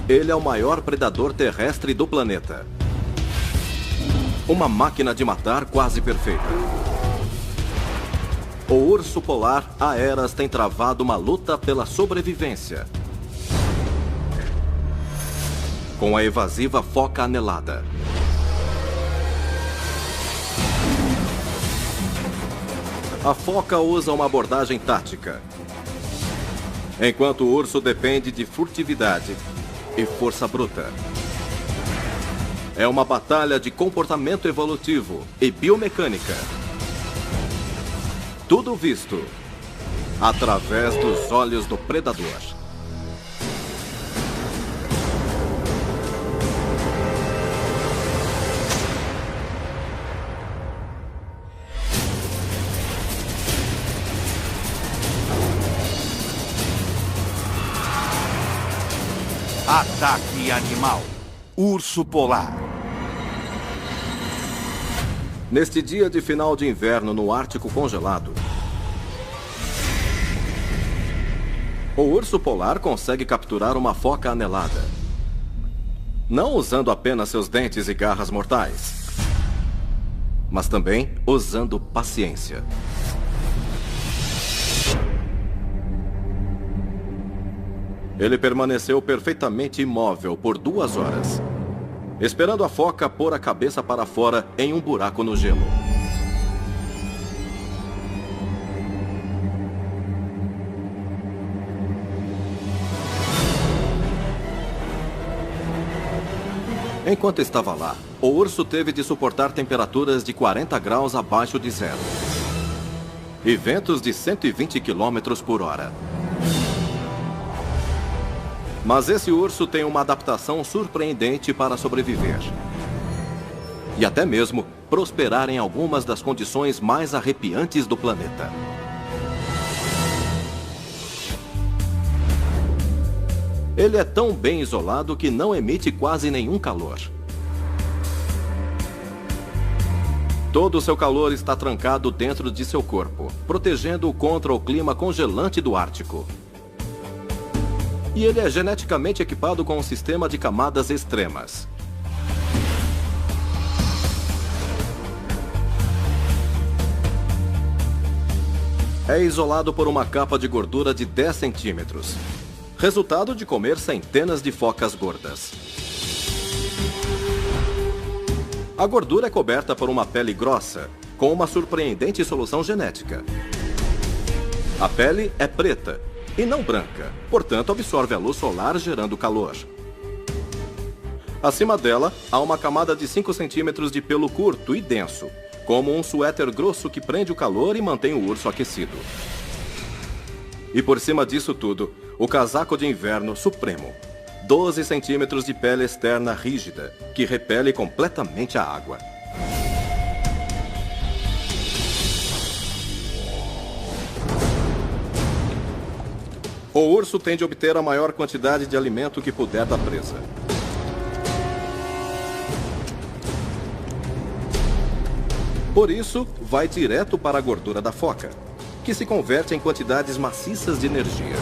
Ele é o maior predador terrestre do planeta. Uma máquina de matar quase perfeita. O urso polar há eras tem travado uma luta pela sobrevivência com a evasiva foca anelada. A foca usa uma abordagem tática, enquanto o urso depende de furtividade e força bruta. É uma batalha de comportamento evolutivo e biomecânica. Tudo visto através dos olhos do predador. Ataque animal. Urso polar. Neste dia de final de inverno no Ártico congelado, o urso polar consegue capturar uma foca anelada. Não usando apenas seus dentes e garras mortais, mas também usando paciência. Ele permaneceu perfeitamente imóvel por 2 horas, esperando a foca pôr a cabeça para fora em um buraco no gelo. Enquanto estava lá, o urso teve de suportar temperaturas de 40 graus abaixo de zero e ventos de 120 km por hora. Mas esse urso tem uma adaptação surpreendente para sobreviver e até mesmo prosperar em algumas das condições mais arrepiantes do planeta. Ele é tão bem isolado que não emite quase nenhum calor. Todo o seu calor está trancado dentro de seu corpo, protegendo-o contra o clima congelante do Ártico. E ele é geneticamente equipado com um sistema de camadas extremas. É isolado por uma capa de gordura de 10 centímetros, resultado de comer centenas de focas gordas. A gordura é coberta por uma pele grossa, com uma surpreendente solução genética. A pele é preta e não branca, portanto absorve a luz solar gerando calor. Acima dela, há uma camada de 5 centímetros de pelo curto e denso, como um suéter grosso que prende o calor e mantém o urso aquecido. E por cima disso tudo, o casaco de inverno supremo, 12 centímetros de pele externa rígida, que repele completamente a água. O urso tem de obter a maior quantidade de alimento que puder da presa. Por isso, vai direto para a gordura da foca, que se converte em quantidades maciças de energia.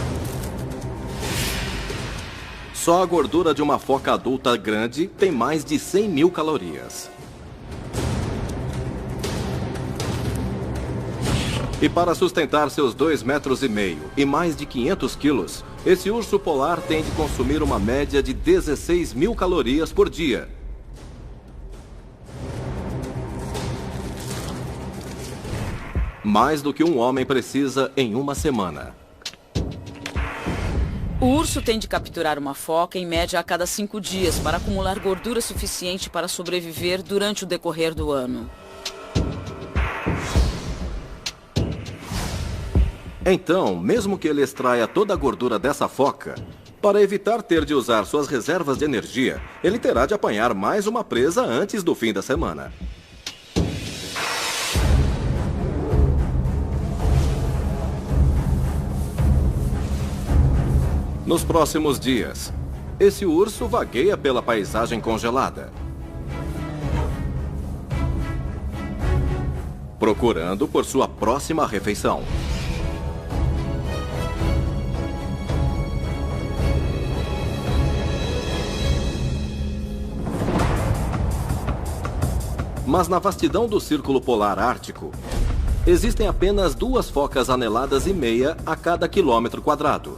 Só a gordura de uma foca adulta grande tem mais de 100 mil calorias. E para sustentar seus 2,5 metros e mais de 500 quilos, esse urso polar tem de consumir uma média de 16 mil calorias por dia. Mais do que um homem precisa em uma semana. O urso tem de capturar uma foca em média a cada 5 dias para acumular gordura suficiente para sobreviver durante o decorrer do ano. Então, mesmo que ele extraia toda a gordura dessa foca, para evitar ter de usar suas reservas de energia, ele terá de apanhar mais uma presa antes do fim da semana. Nos próximos dias, esse urso vagueia pela paisagem congelada, procurando por sua próxima refeição. Mas na vastidão do Círculo Polar Ártico, existem apenas 2 focas aneladas e meia a cada quilômetro quadrado.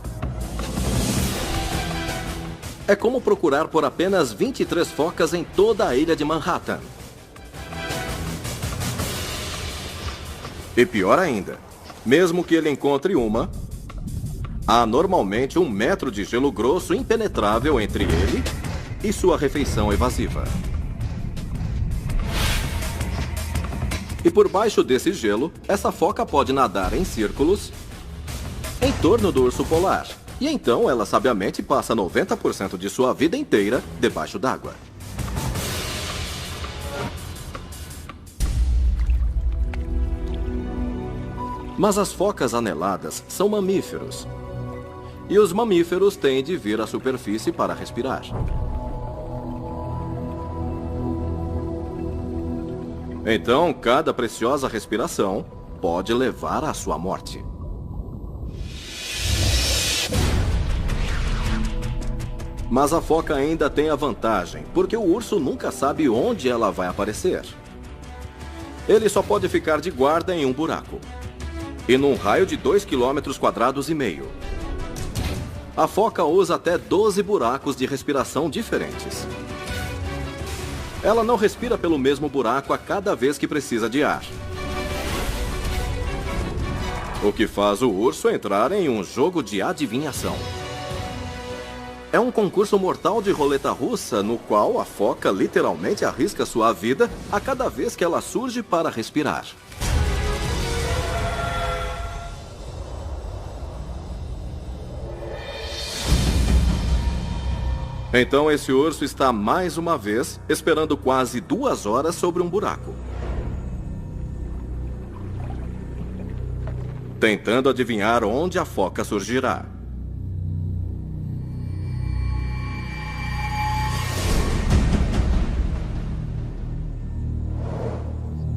É como procurar por apenas 23 focas em toda a ilha de Manhattan. E pior ainda, mesmo que ele encontre uma, há normalmente 1 metro de gelo grosso impenetrável entre ele e sua refeição evasiva. E por baixo desse gelo, essa foca pode nadar em círculos em torno do urso polar. E então ela sabiamente passa 90% de sua vida inteira debaixo d'água. Mas as focas aneladas são mamíferos. E os mamíferos têm de vir à superfície para respirar. Então, cada preciosa respiração pode levar à sua morte. Mas a foca ainda tem a vantagem, porque o urso nunca sabe onde ela vai aparecer. Ele só pode ficar de guarda em um buraco. E num raio de 2,5 km². A foca usa até 12 buracos de respiração diferentes. Ela não respira pelo mesmo buraco a cada vez que precisa de ar. O que faz o urso entrar em um jogo de adivinhação. É um concurso mortal de roleta russa no qual a foca literalmente arrisca sua vida a cada vez que ela surge para respirar. Então esse urso está mais uma vez esperando quase 2 horas sobre um buraco. Tentando adivinhar onde a foca surgirá.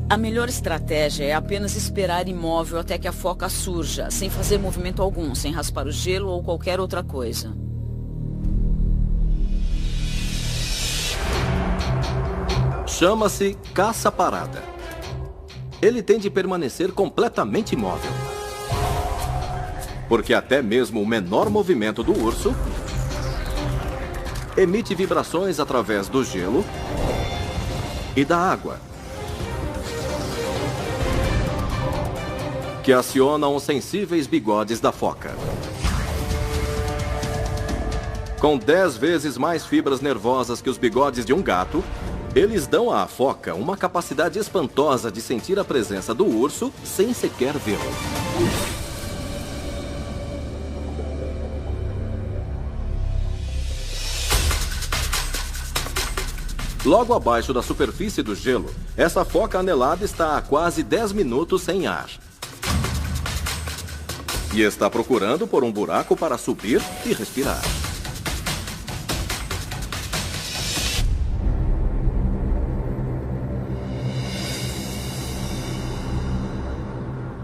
A melhor estratégia é apenas esperar imóvel até que a foca surja, sem fazer movimento algum, sem raspar o gelo ou qualquer outra coisa. Chama-se caça parada. Ele tem de permanecer completamente imóvel. Porque até mesmo o menor movimento do urso emite vibrações através do gelo e da água, que acionam os sensíveis bigodes da foca. Com 10 vezes mais fibras nervosas que os bigodes de um gato, eles dão à foca uma capacidade espantosa de sentir a presença do urso sem sequer vê-lo. Logo abaixo da superfície do gelo, essa foca anelada está há quase 10 minutos sem ar. E está procurando por um buraco para subir e respirar.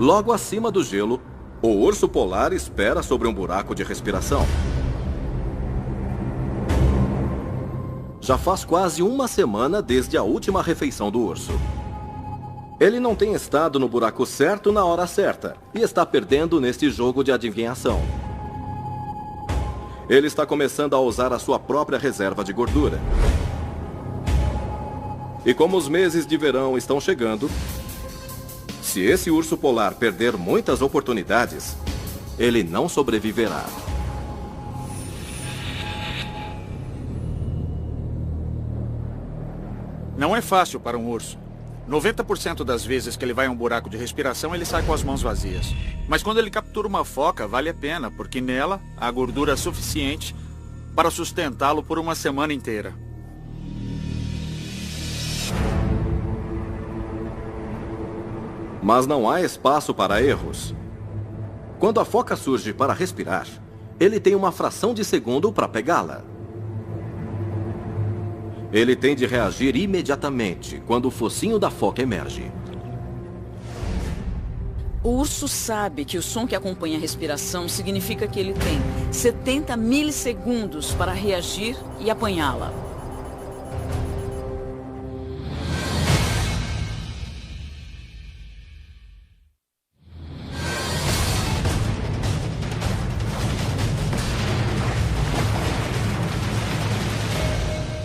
Logo acima do gelo, o urso polar espera sobre um buraco de respiração. Já faz quase 1 semana desde a última refeição do urso. Ele não tem estado no buraco certo na hora certa e está perdendo neste jogo de adivinhação. Ele está começando a usar a sua própria reserva de gordura. E como os meses de verão estão chegando, se esse urso polar perder muitas oportunidades, ele não sobreviverá. Não é fácil para um urso. 90% das vezes que ele vai a um buraco de respiração, ele sai com as mãos vazias. Mas quando ele captura uma foca, vale a pena, porque nela há gordura suficiente para sustentá-lo por 1 semana inteira. Mas não há espaço para erros. Quando a foca surge para respirar, ele tem uma fração de segundo para pegá-la. Ele tem de reagir imediatamente quando o focinho da foca emerge. O urso sabe que o som que acompanha a respiração significa que ele tem 70 milissegundos para reagir e apanhá-la.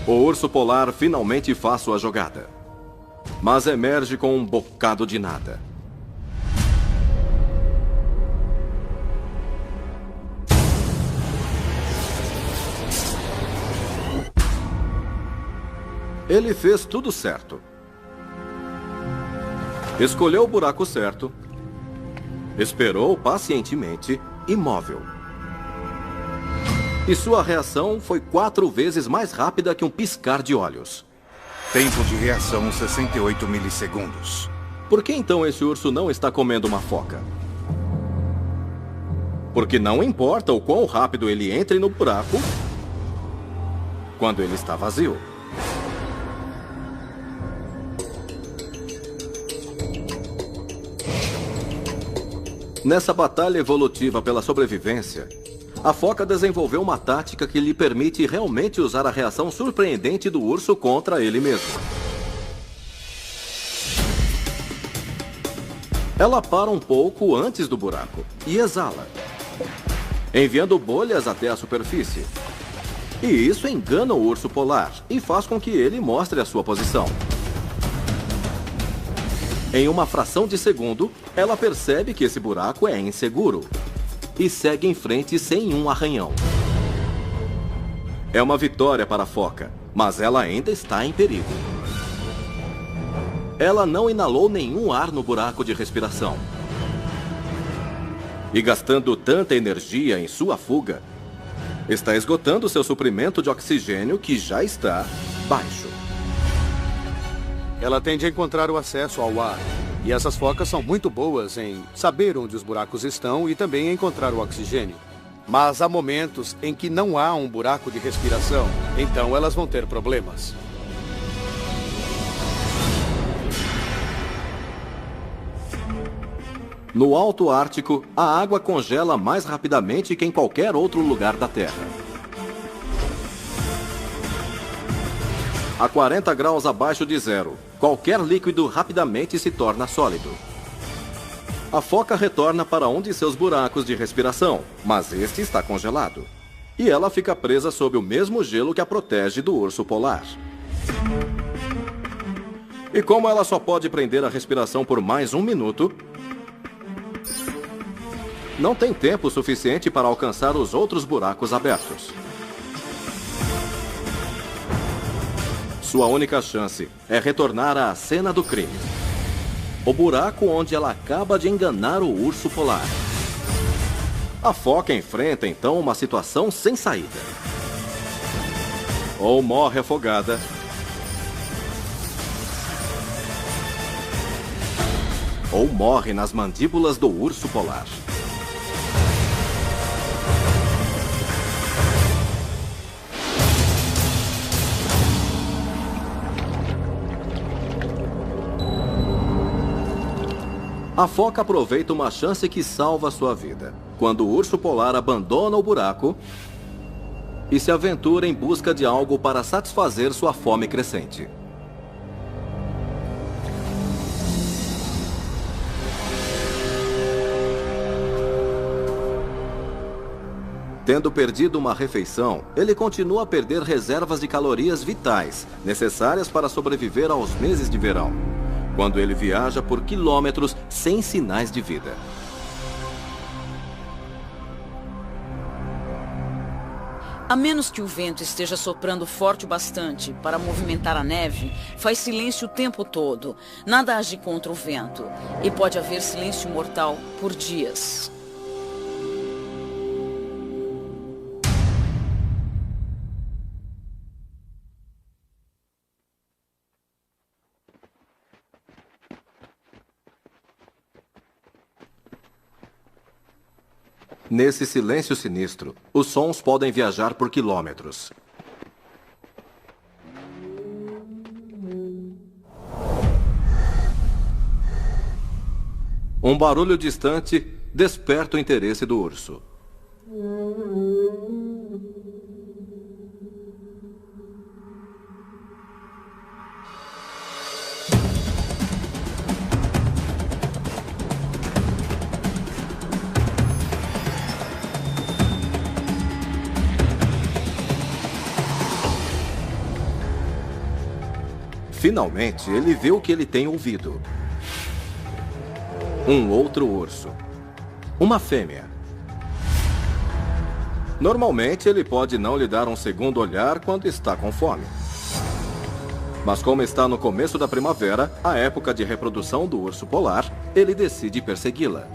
O urso polar finalmente faz sua jogada, mas emerge com um bocado de nada. Ele fez tudo certo. Escolheu o buraco certo, esperou pacientemente, imóvel. E sua reação foi 4 vezes mais rápida que um piscar de olhos. Tempo de reação 68 milissegundos. Por que então esse urso não está comendo uma foca? Porque não importa o quão rápido ele entre no buraco, quando ele está vazio. Nessa batalha evolutiva pela sobrevivência, a foca desenvolveu uma tática que lhe permite realmente usar a reação surpreendente do urso contra ele mesmo. Ela para um pouco antes do buraco e exala, enviando bolhas até a superfície. E isso engana o urso polar e faz com que ele mostre a sua posição. Em uma fração de segundo, ela percebe que esse buraco é inseguro e segue em frente sem um arranhão. É uma vitória para a foca, mas ela ainda está em perigo. Ela não inalou nenhum ar no buraco de respiração. E gastando tanta energia em sua fuga, está esgotando seu suprimento de oxigênio que já está baixo. Ela tende a encontrar o acesso ao ar. E essas focas são muito boas em saber onde os buracos estão e também encontrar o oxigênio. Mas há momentos em que não há um buraco de respiração, então elas vão ter problemas. No Alto Ártico, a água congela mais rapidamente que em qualquer outro lugar da Terra. A 40 graus abaixo de zero, qualquer líquido rapidamente se torna sólido. A foca retorna para um de seus buracos de respiração, mas este está congelado. E ela fica presa sob o mesmo gelo que a protege do urso polar. E como ela só pode prender a respiração por mais 1 minuto, não tem tempo suficiente para alcançar os outros buracos abertos. Sua única chance é retornar à cena do crime. O buraco onde ela acaba de enganar o urso polar. A foca enfrenta então uma situação sem saída. Ou morre afogada, ou morre nas mandíbulas do urso polar. A foca aproveita uma chance que salva sua vida, quando o urso polar abandona o buraco e se aventura em busca de algo para satisfazer sua fome crescente. Tendo perdido uma refeição, ele continua a perder reservas de calorias vitais, necessárias para sobreviver aos meses de verão, quando ele viaja por quilômetros sem sinais de vida. A menos que o vento esteja soprando forte o bastante para movimentar a neve, faz silêncio o tempo todo. Nada age contra o vento. E pode haver silêncio mortal por dias. Nesse silêncio sinistro, os sons podem viajar por quilômetros. Um barulho distante desperta o interesse do urso. Finalmente, ele vê o que ele tem ouvido. Um outro urso. Uma fêmea. Normalmente, ele pode não lhe dar um segundo olhar quando está com fome. Mas como está no começo da primavera, a época de reprodução do urso polar, ele decide persegui-la.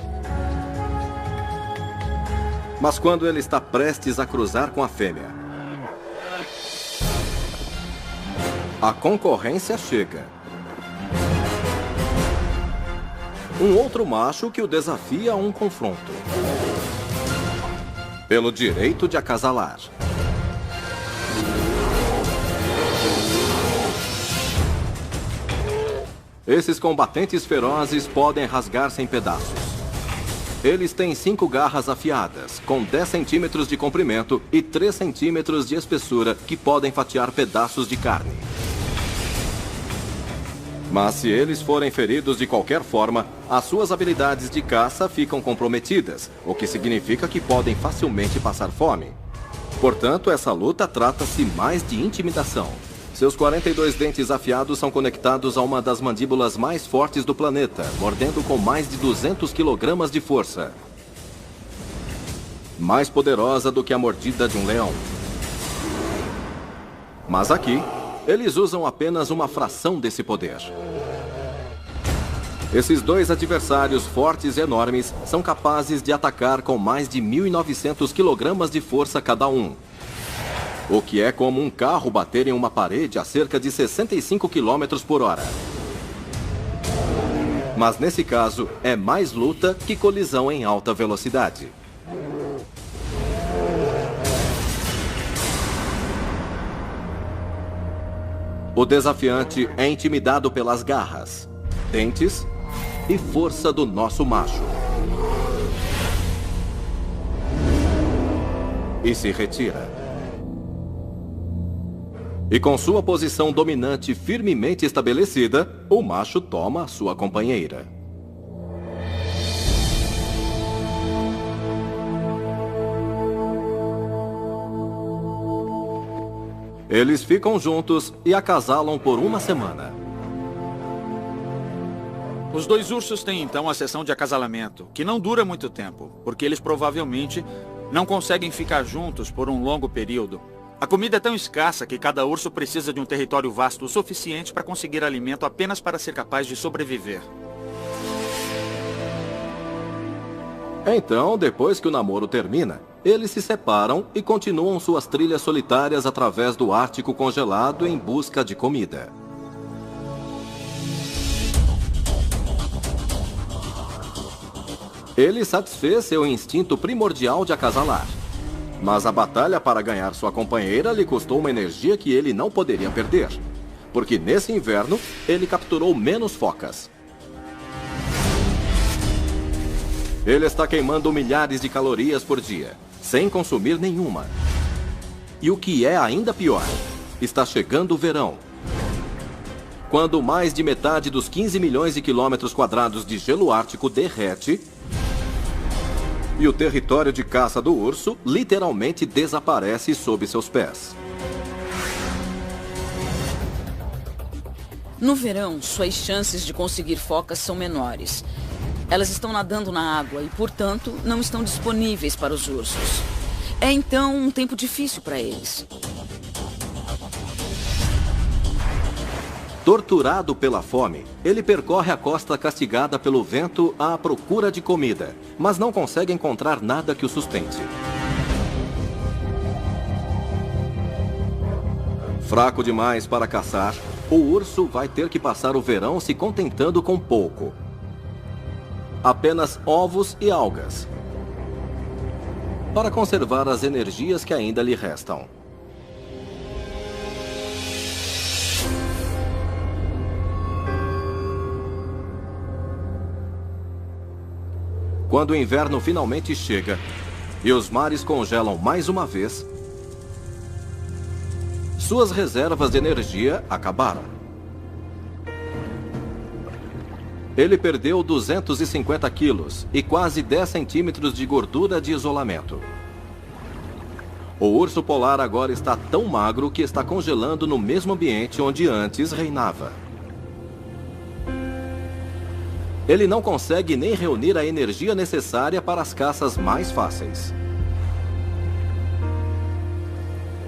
Mas quando ele está prestes a cruzar com a fêmea, a concorrência chega. Um outro macho que o desafia a um confronto. Pelo direito de acasalar. Esses combatentes ferozes podem rasgar-se em pedaços. Eles têm 5 garras afiadas, com 10 centímetros de comprimento e 3 centímetros de espessura, que podem fatiar pedaços de carne. Mas se eles forem feridos de qualquer forma, as suas habilidades de caça ficam comprometidas, o que significa que podem facilmente passar fome. Portanto, essa luta trata-se mais de intimidação. Seus 42 dentes afiados são conectados a uma das mandíbulas mais fortes do planeta, mordendo com mais de 200 quilogramas de força. Mais poderosa do que a mordida de um leão. Mas aqui, eles usam apenas uma fração desse poder. Esses 2 adversários fortes e enormes são capazes de atacar com mais de 1.900 quilogramas de força cada um. O que é como um carro bater em uma parede a cerca de 65 km por hora. Mas nesse caso, é mais luta que colisão em alta velocidade. O desafiante é intimidado pelas garras, dentes e força do nosso macho. E se retira. E com sua posição dominante firmemente estabelecida, o macho toma a sua companheira. Eles ficam juntos e acasalam por uma semana. Os 2 ursos têm então a sessão de acasalamento, que não dura muito tempo, porque eles provavelmente não conseguem ficar juntos por um longo período. A comida é tão escassa que cada urso precisa de um território vasto o suficiente para conseguir alimento apenas para ser capaz de sobreviver. Então, depois que o namoro termina, eles se separam e continuam suas trilhas solitárias através do Ártico congelado em busca de comida. Ele satisfez seu instinto primordial de acasalar. Mas a batalha para ganhar sua companheira lhe custou uma energia que ele não poderia perder. Porque nesse inverno, ele capturou menos focas. Ele está queimando milhares de calorias por dia, sem consumir nenhuma. E o que é ainda pior, está chegando o verão. Quando mais de metade dos 15 milhões de quilômetros quadrados de gelo ártico derrete, e o território de caça do urso literalmente desaparece sob seus pés. No verão, suas chances de conseguir focas são menores. Elas estão nadando na água e, portanto, não estão disponíveis para os ursos. É então um tempo difícil para eles. Torturado pela fome, ele percorre a costa castigada pelo vento à procura de comida, mas não consegue encontrar nada que o sustente. Fraco demais para caçar, o urso vai ter que passar o verão se contentando com pouco. Apenas ovos e algas, para conservar as energias que ainda lhe restam. Quando o inverno finalmente chega e os mares congelam mais uma vez, suas reservas de energia acabaram. Ele perdeu 250 quilos e quase 10 centímetros de gordura de isolamento. O urso polar agora está tão magro que está congelando no mesmo ambiente onde antes reinava. Ele não consegue nem reunir a energia necessária para as caças mais fáceis.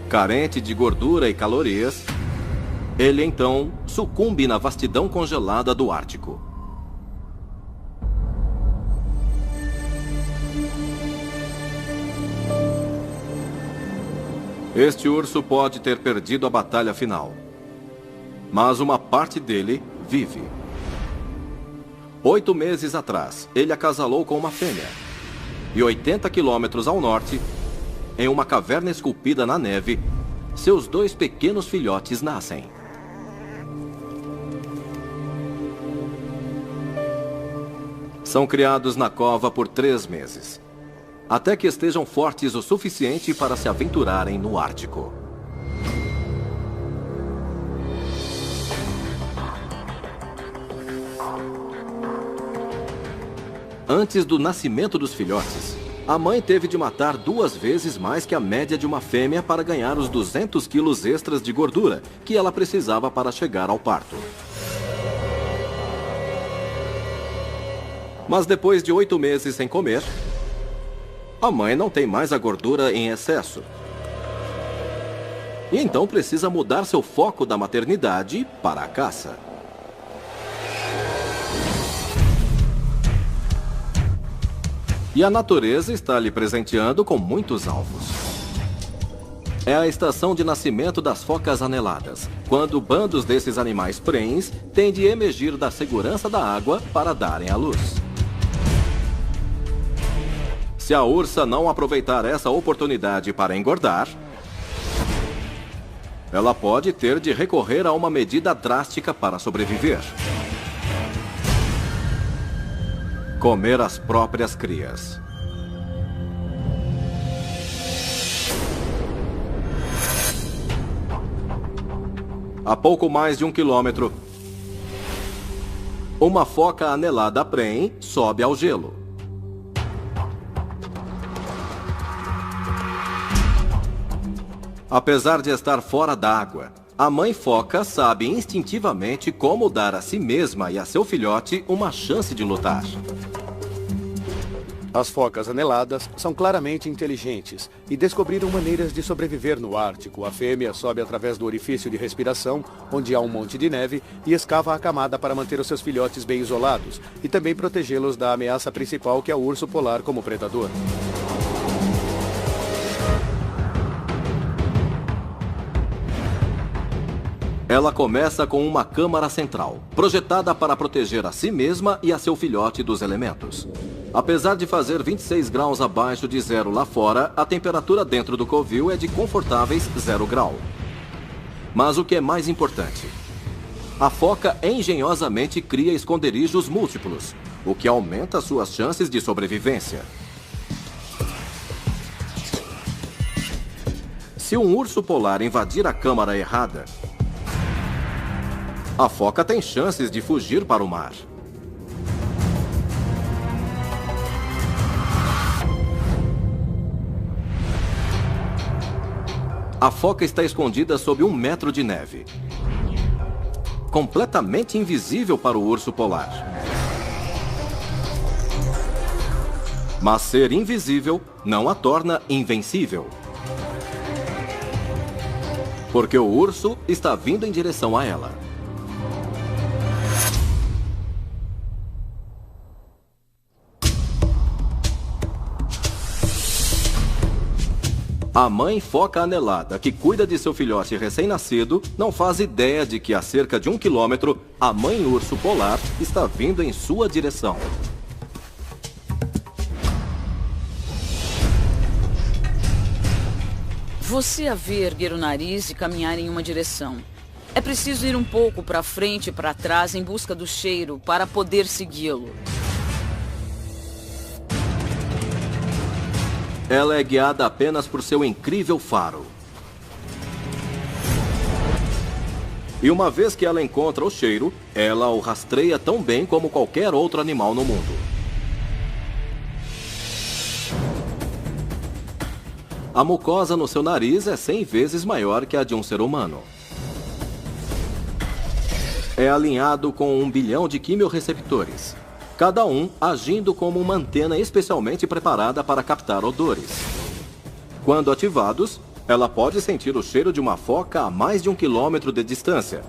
Carente de gordura e calorias, ele então sucumbe na vastidão congelada do Ártico. Este urso pode ter perdido a batalha final, mas uma parte dele vive. 8 meses atrás, ele acasalou com uma fêmea. E 80 quilômetros ao norte, em uma caverna esculpida na neve, seus 2 pequenos filhotes nascem. São criados na cova por 3 meses, até que estejam fortes o suficiente para se aventurarem no Ártico. Antes do nascimento dos filhotes, a mãe teve de matar 2 vezes mais que a média de uma fêmea para ganhar os 200 quilos extras de gordura que ela precisava para chegar ao parto. Mas depois de 8 meses sem comer, a mãe não tem mais a gordura em excesso. E então precisa mudar seu foco da maternidade para a caça. E a natureza está lhe presenteando com muitos alvos. É a estação de nascimento das focas aneladas, quando bandos desses animais prens têm de emergir da segurança da água para darem à luz. Se a ursa não aproveitar essa oportunidade para engordar, ela pode ter de recorrer a uma medida drástica para sobreviver: comer as próprias crias. A pouco mais de 1 quilômetro, uma foca anelada prenhe sobe ao gelo. Apesar de estar fora d'água, a mãe foca sabe instintivamente como dar a si mesma e a seu filhote uma chance de lutar. As focas aneladas são claramente inteligentes e descobriram maneiras de sobreviver no Ártico. A fêmea sobe através do orifício de respiração, onde há um monte de neve, e escava a camada para manter os seus filhotes bem isolados e também protegê-los da ameaça principal, que é o urso polar como predador. Ela começa com uma câmara central, projetada para proteger a si mesma e a seu filhote dos elementos. Apesar de fazer 26 graus abaixo de zero lá fora, a temperatura dentro do covil é de confortáveis 0 grau. Mas o que é mais importante, a foca engenhosamente cria esconderijos múltiplos, o que aumenta suas chances de sobrevivência. Se um urso polar invadir a câmara errada, a foca tem chances de fugir para o mar. A foca está escondida sob 1 metro de neve, completamente invisível para o urso polar. Mas ser invisível não a torna invencível, porque o urso está vindo em direção a ela. A mãe foca anelada, que cuida de seu filhote recém-nascido, não faz ideia de que a cerca de 1 quilômetro, a mãe urso polar está vindo em sua direção. Você a vê erguer o nariz e caminhar em uma direção. É preciso ir um pouco para frente e para trás em busca do cheiro para poder segui-lo. Ela é guiada apenas por seu incrível faro. E uma vez que ela encontra o cheiro, ela o rastreia tão bem como qualquer outro animal no mundo. A mucosa no seu nariz é 100 vezes maior que a de um ser humano. É alinhado com 1 bilhão de quimiorreceptores, cada um agindo como uma antena especialmente preparada para captar odores. Quando ativados, ela pode sentir o cheiro de uma foca a mais de 1 quilômetro de distância,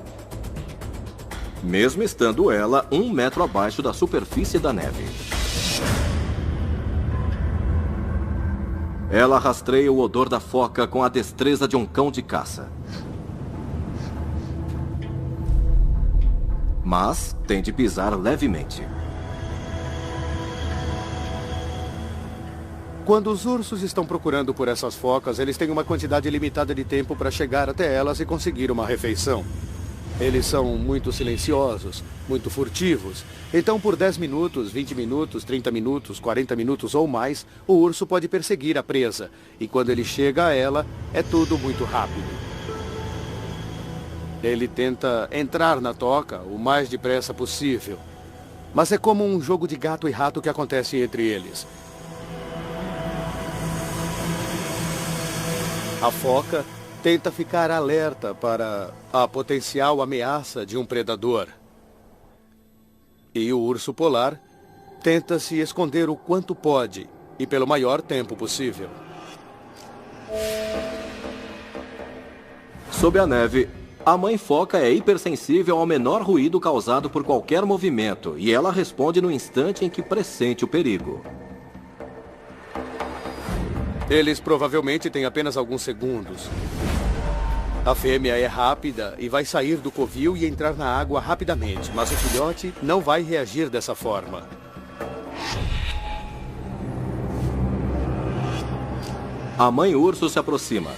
mesmo estando ela 1 metro abaixo da superfície da neve. Ela rastreia o odor da foca com a destreza de um cão de caça. Mas tem de pisar levemente. Quando os ursos estão procurando por essas focas, eles têm uma quantidade limitada de tempo para chegar até elas e conseguir uma refeição. Eles são muito silenciosos, muito furtivos. Então, por 10 minutos, 20 minutos, 30 minutos, 40 minutos ou mais, o urso pode perseguir a presa. E quando ele chega a ela, é tudo muito rápido. Ele tenta entrar na toca o mais depressa possível. Mas é como um jogo de gato e rato que acontece entre eles. A foca tenta ficar alerta para a potencial ameaça de um predador. E o urso polar tenta se esconder o quanto pode e pelo maior tempo possível. Sob a neve, a mãe foca é hipersensível ao menor ruído causado por qualquer movimento e ela responde no instante em que pressente o perigo. Eles provavelmente têm apenas alguns segundos. A fêmea é rápida e vai sair do covil e entrar na água rapidamente, mas o filhote não vai reagir dessa forma. A mãe urso se aproxima.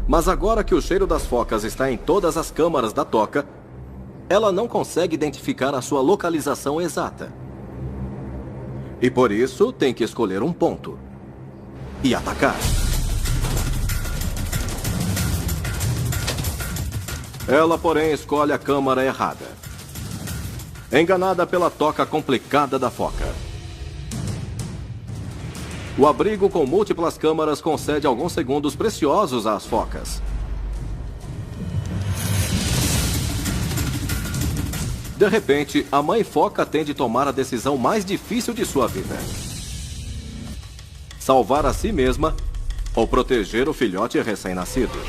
Mas agora que o cheiro das focas está em todas as câmaras da toca, ela não consegue identificar a sua localização exata. E por isso tem que escolher um ponto e atacar. Ela, porém, escolhe a câmara errada. Enganada pela toca complicada da foca. O abrigo com múltiplas câmaras concede alguns segundos preciosos às focas. De repente, a mãe foca tem de tomar a decisão mais difícil de sua vida: salvar a si mesma ou proteger o filhote recém-nascido.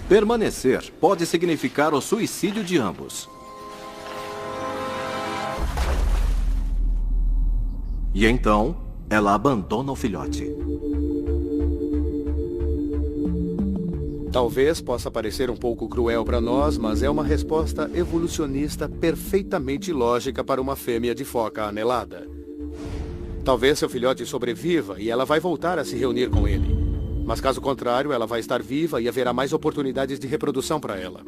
Permanecer pode significar o suicídio de ambos. E então, ela abandona o filhote. Talvez possa parecer um pouco cruel para nós, mas é uma resposta evolucionista perfeitamente lógica para uma fêmea de foca anelada. Talvez seu filhote sobreviva e ela vai voltar a se reunir com ele. Mas caso contrário, ela vai estar viva e haverá mais oportunidades de reprodução para ela.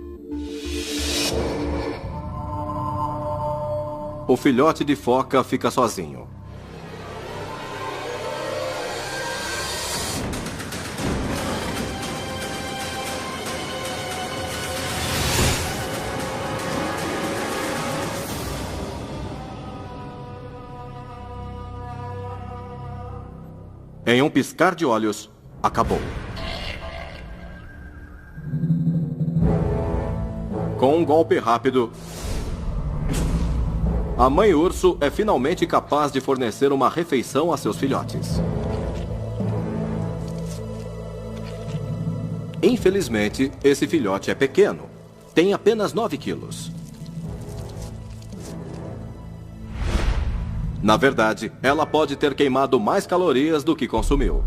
O filhote de foca fica sozinho. Em um piscar de olhos, acabou. Com um golpe rápido, a mãe urso é finalmente capaz de fornecer uma refeição a seus filhotes. Infelizmente, esse filhote é pequeno. Tem apenas 9 quilos. Na verdade, ela pode ter queimado mais calorias do que consumiu.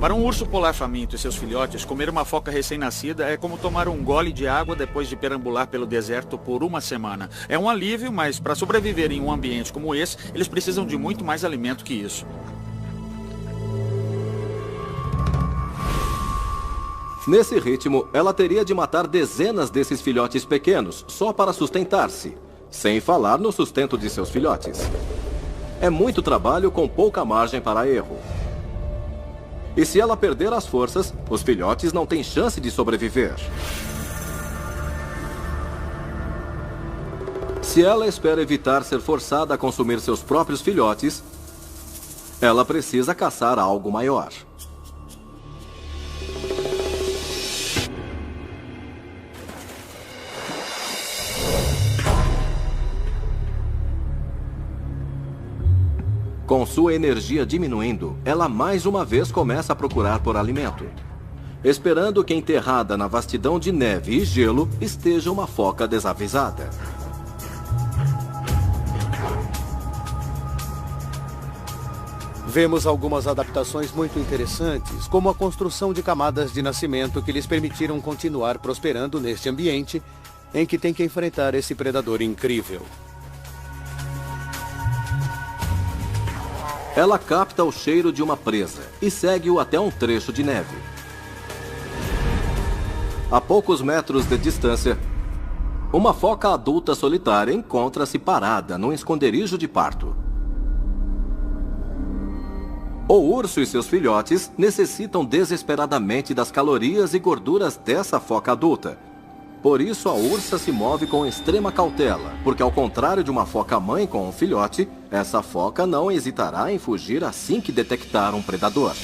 Para um urso polar faminto e seus filhotes, comer uma foca recém-nascida é como tomar um gole de água depois de perambular pelo deserto por uma semana. É um alívio, mas para sobreviver em um ambiente como esse, eles precisam de muito mais alimento que isso. Nesse ritmo, ela teria de matar dezenas desses filhotes pequenos só para sustentar-se, sem falar no sustento de seus filhotes. É muito trabalho com pouca margem para erro. E se ela perder as forças, os filhotes não têm chance de sobreviver. Se ela espera evitar ser forçada a consumir seus próprios filhotes, ela precisa caçar algo maior. Com sua energia diminuindo, ela mais uma vez começa a procurar por alimento, esperando que enterrada na vastidão de neve e gelo esteja uma foca desavisada. Vemos algumas adaptações muito interessantes, como a construção de camadas de nascimento que lhes permitiram continuar prosperando neste ambiente em que tem que enfrentar esse predador incrível. Ela capta o cheiro de uma presa e segue-o até um trecho de neve. A poucos metros de distância, uma foca adulta solitária encontra-se parada num esconderijo de parto. O urso e seus filhotes necessitam desesperadamente das calorias e gorduras dessa foca adulta. Por isso, a ursa se move com extrema cautela, porque ao contrário de uma foca-mãe com um filhote, essa foca não hesitará em fugir assim que detectar um predador.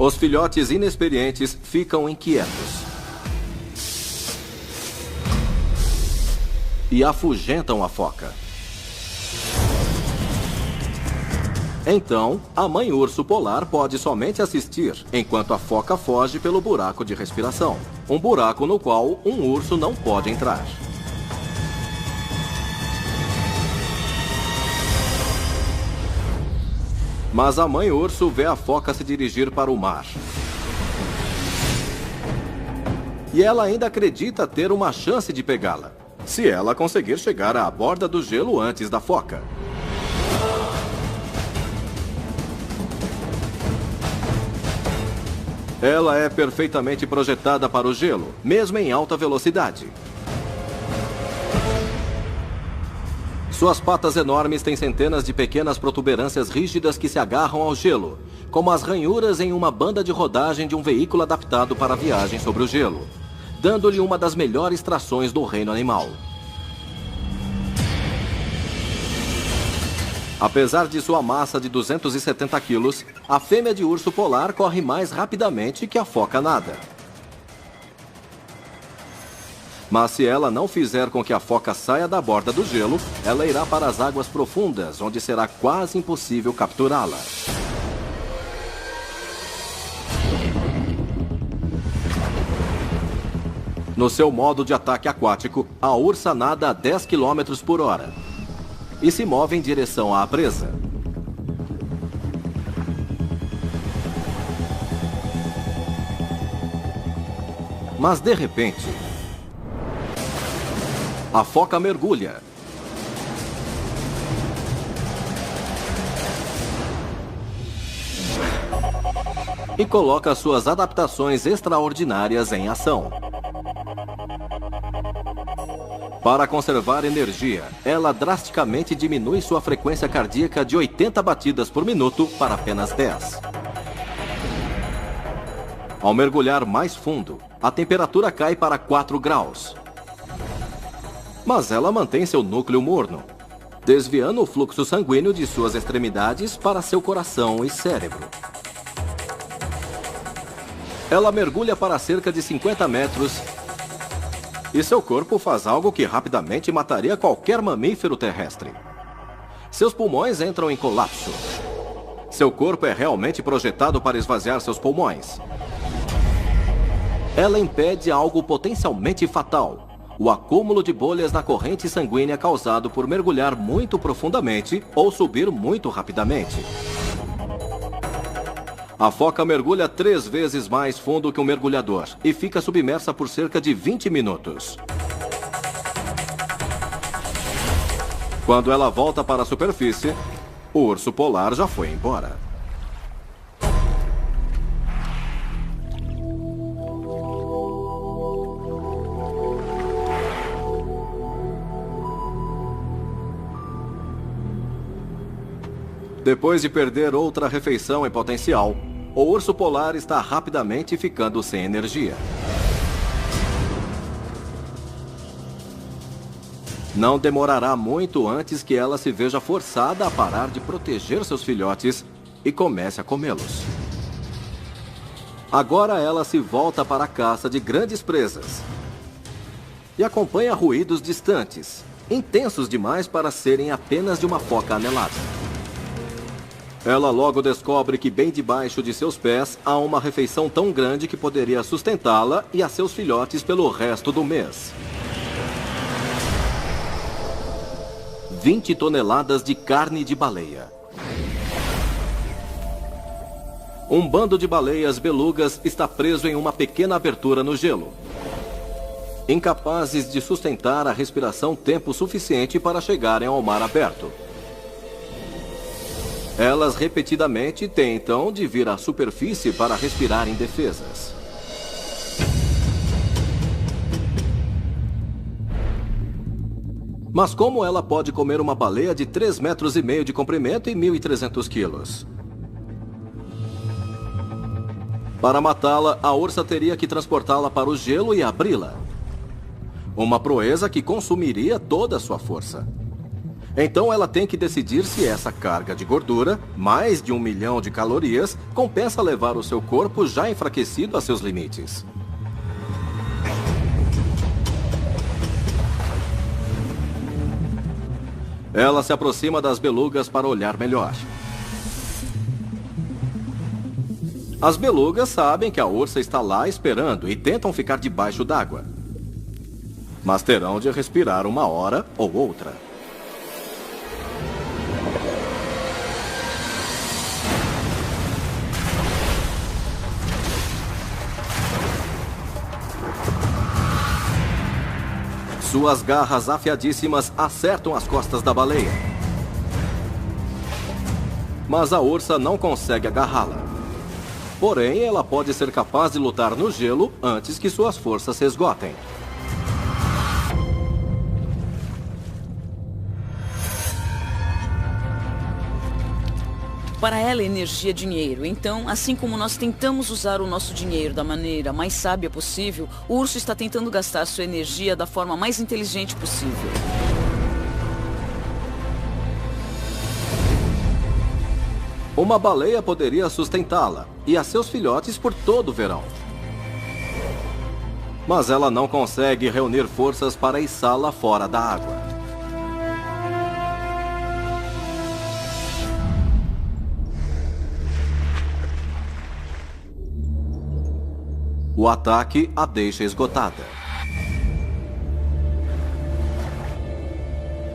Os filhotes inexperientes ficam inquietos e afugentam a foca. Então, a mãe urso polar pode somente assistir, enquanto a foca foge pelo buraco de respiração. Um buraco no qual um urso não pode entrar. Mas a mãe urso vê a foca se dirigir para o mar. E ela ainda acredita ter uma chance de pegá-la, se ela conseguir chegar à borda do gelo antes da foca. Ela é perfeitamente projetada para o gelo, mesmo em alta velocidade. Suas patas enormes têm centenas de pequenas protuberâncias rígidas que se agarram ao gelo, como as ranhuras em uma banda de rodagem de um veículo adaptado para a viagem sobre o gelo, dando-lhe uma das melhores trações do reino animal. Apesar de sua massa de 270 quilos, a fêmea de urso polar corre mais rapidamente que a foca nada. Mas se ela não fizer com que a foca saia da borda do gelo, ela irá para as águas profundas, onde será quase impossível capturá-la. No seu modo de ataque aquático, a ursa nada a 10 km por hora e se move em direção à presa. Mas de repente, a foca mergulha. E coloca suas adaptações extraordinárias em ação. Para conservar energia, ela drasticamente diminui sua frequência cardíaca de 80 batidas por minuto para apenas 10. Ao mergulhar mais fundo, a temperatura cai para 4 graus. Mas ela mantém seu núcleo morno, desviando o fluxo sanguíneo de suas extremidades para seu coração e cérebro. Ela mergulha para cerca de 50 metros e seu corpo faz algo que rapidamente mataria qualquer mamífero terrestre. Seus pulmões entram em colapso. Seu corpo é realmente projetado para esvaziar seus pulmões. Ela impede algo potencialmente fatal: o acúmulo de bolhas na corrente sanguínea causado por mergulhar muito profundamente ou subir muito rapidamente. A foca mergulha 3 vezes mais fundo que um mergulhador e fica submersa por cerca de 20 minutos. Quando ela volta para a superfície, o urso polar já foi embora. Depois de perder outra refeição em potencial, o urso polar está rapidamente ficando sem energia. Não demorará muito antes que ela se veja forçada a parar de proteger seus filhotes e comece a comê-los. Agora ela se volta para a caça de grandes presas e acompanha ruídos distantes, intensos demais para serem apenas de uma foca anelada. Ela logo descobre que bem debaixo de seus pés há uma refeição tão grande que poderia sustentá-la e a seus filhotes pelo resto do mês. 20 toneladas de carne de baleia. Um bando de baleias belugas está preso em uma pequena abertura no gelo, incapazes de sustentar a respiração tempo suficiente para chegarem ao mar aberto. Elas repetidamente têm então de vir à superfície para respirar indefesas. Mas como ela pode comer uma baleia de 3,5 metros de comprimento e 1.300 quilos? Para matá-la, a ursa teria que transportá-la para o gelo e abri-la. Uma proeza que consumiria toda a sua força. Então ela tem que decidir se essa carga de gordura, mais de 1 milhão de calorias, compensa levar o seu corpo já enfraquecido a seus limites. Ela se aproxima das belugas para olhar melhor. As belugas sabem que a ursa está lá esperando e tentam ficar debaixo d'água. Mas terão de respirar uma hora ou outra. Suas garras afiadíssimas acertam as costas da baleia. Mas a ursa não consegue agarrá-la. Porém, ela pode ser capaz de lutar no gelo antes que suas forças se esgotem. Para ela, energia é dinheiro. Então, assim como nós tentamos usar o nosso dinheiro da maneira mais sábia possível, o urso está tentando gastar sua energia da forma mais inteligente possível. Uma baleia poderia sustentá-la e a seus filhotes por todo o verão. Mas ela não consegue reunir forças para içá-la fora da água. O ataque a deixa esgotada.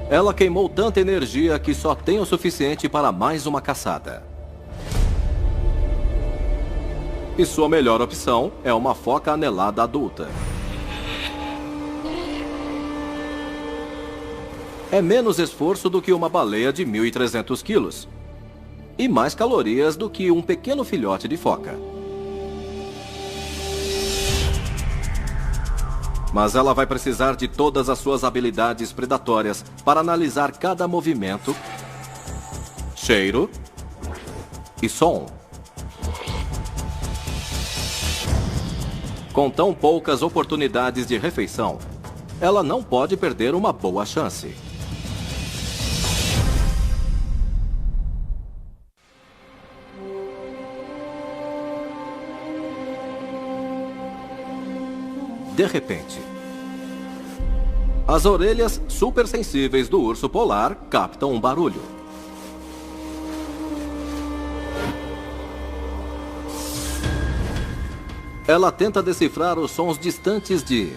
Ela queimou tanta energia que só tem o suficiente para mais uma caçada. E sua melhor opção é uma foca anelada adulta. É menos esforço do que uma baleia de 1.300 quilos. E mais calorias do que um pequeno filhote de foca. Mas ela vai precisar de todas as suas habilidades predatórias para analisar cada movimento, cheiro e som. Com tão poucas oportunidades de refeição, ela não pode perder uma boa chance. De repente, as orelhas supersensíveis do urso polar captam um barulho. Ela tenta decifrar os sons distantes de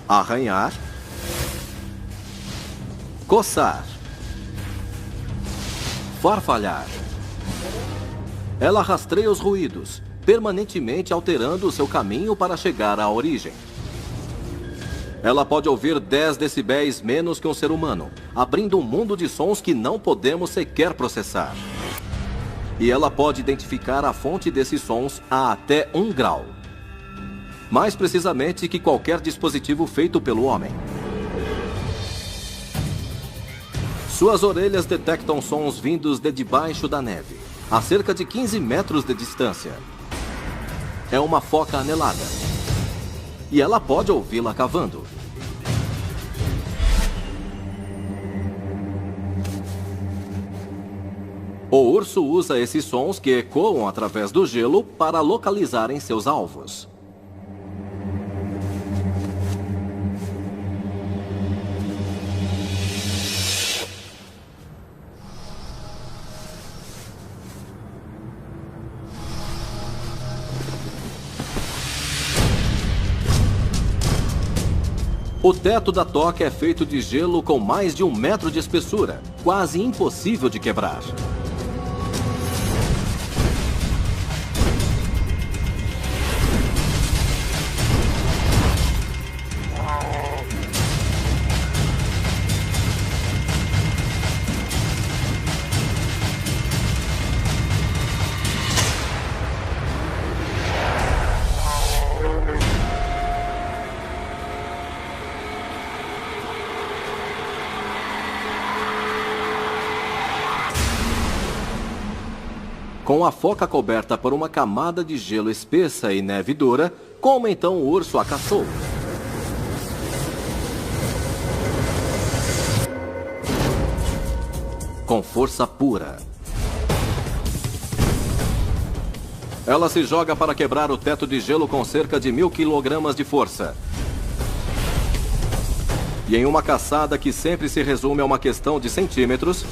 arranhar, coçar, farfalhar. Ela rastreia os ruídos, permanentemente alterando o seu caminho para chegar à origem. Ela pode ouvir 10 decibéis menos que um ser humano, abrindo um mundo de sons que não podemos sequer processar. E ela pode identificar a fonte desses sons a até 1 grau. Mais precisamente que qualquer dispositivo feito pelo homem. Suas orelhas detectam sons vindos de debaixo da neve, a cerca de 15 metros de distância. É uma foca anelada. E ela pode ouvi-la cavando. O urso usa esses sons que ecoam através do gelo para localizarem seus alvos. O teto da toca é feito de gelo com mais de 1 metro de espessura, quase impossível de quebrar. Com a foca coberta por uma camada de gelo espessa e neve dura, como então o urso a caçou? Com força pura. Ela se joga para quebrar o teto de gelo com cerca de 1000 quilogramas de força. E em uma caçada que sempre se resume a uma questão de centímetros,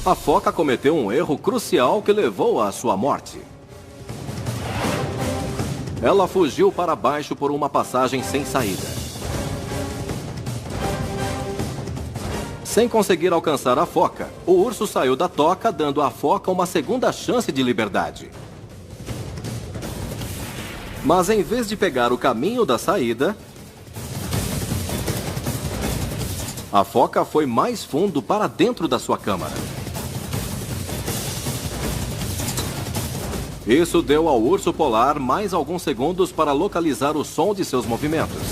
a foca cometeu um erro crucial que levou à sua morte. Ela fugiu para baixo por uma passagem sem saída. Sem conseguir alcançar a foca, o urso saiu da toca, dando à foca uma segunda chance de liberdade. Mas em vez de pegar o caminho da saída, a foca foi mais fundo para dentro da sua câmara. Isso deu ao urso polar mais alguns segundos para localizar o som de seus movimentos.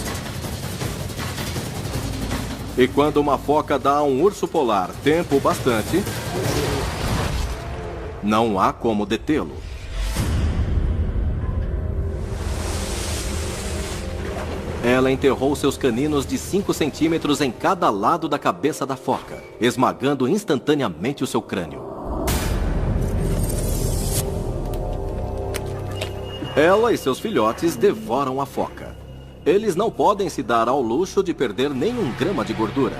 E quando uma foca dá a um urso polar tempo bastante, não há como detê-lo. Ela enterrou seus caninos de 5 centímetros em cada lado da cabeça da foca, esmagando instantaneamente o seu crânio. Ela e seus filhotes devoram a foca. Eles não podem se dar ao luxo de perder nem 1 grama de gordura.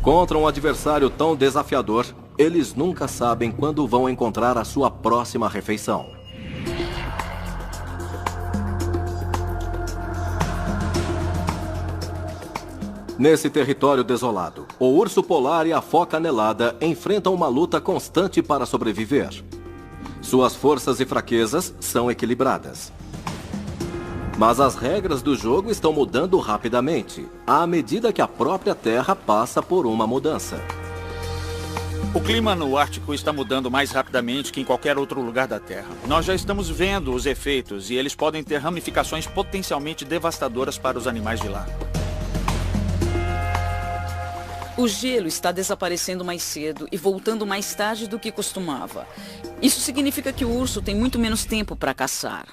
Contra um adversário tão desafiador, eles nunca sabem quando vão encontrar a sua próxima refeição. Nesse território desolado, o urso polar e a foca anelada enfrentam uma luta constante para sobreviver. Suas forças e fraquezas são equilibradas. Mas as regras do jogo estão mudando rapidamente, à medida que a própria Terra passa por uma mudança. O clima no Ártico está mudando mais rapidamente que em qualquer outro lugar da Terra. Nós já estamos vendo os efeitos e eles podem ter ramificações potencialmente devastadoras para os animais de lá. O gelo está desaparecendo mais cedo e voltando mais tarde do que costumava. Isso significa que o urso tem muito menos tempo para caçar.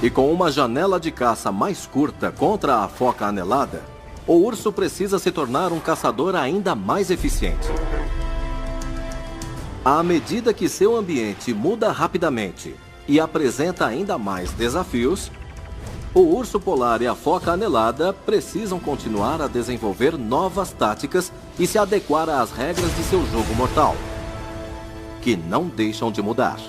E com uma janela de caça mais curta contra a foca anelada, o urso precisa se tornar um caçador ainda mais eficiente. À medida que seu ambiente muda rapidamente e apresenta ainda mais desafios, o urso polar e a foca anelada precisam continuar a desenvolver novas táticas e se adequar às regras de seu jogo mortal, que não deixam de mudar.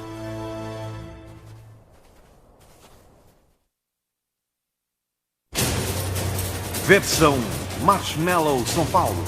Versão Marshmallow São Paulo.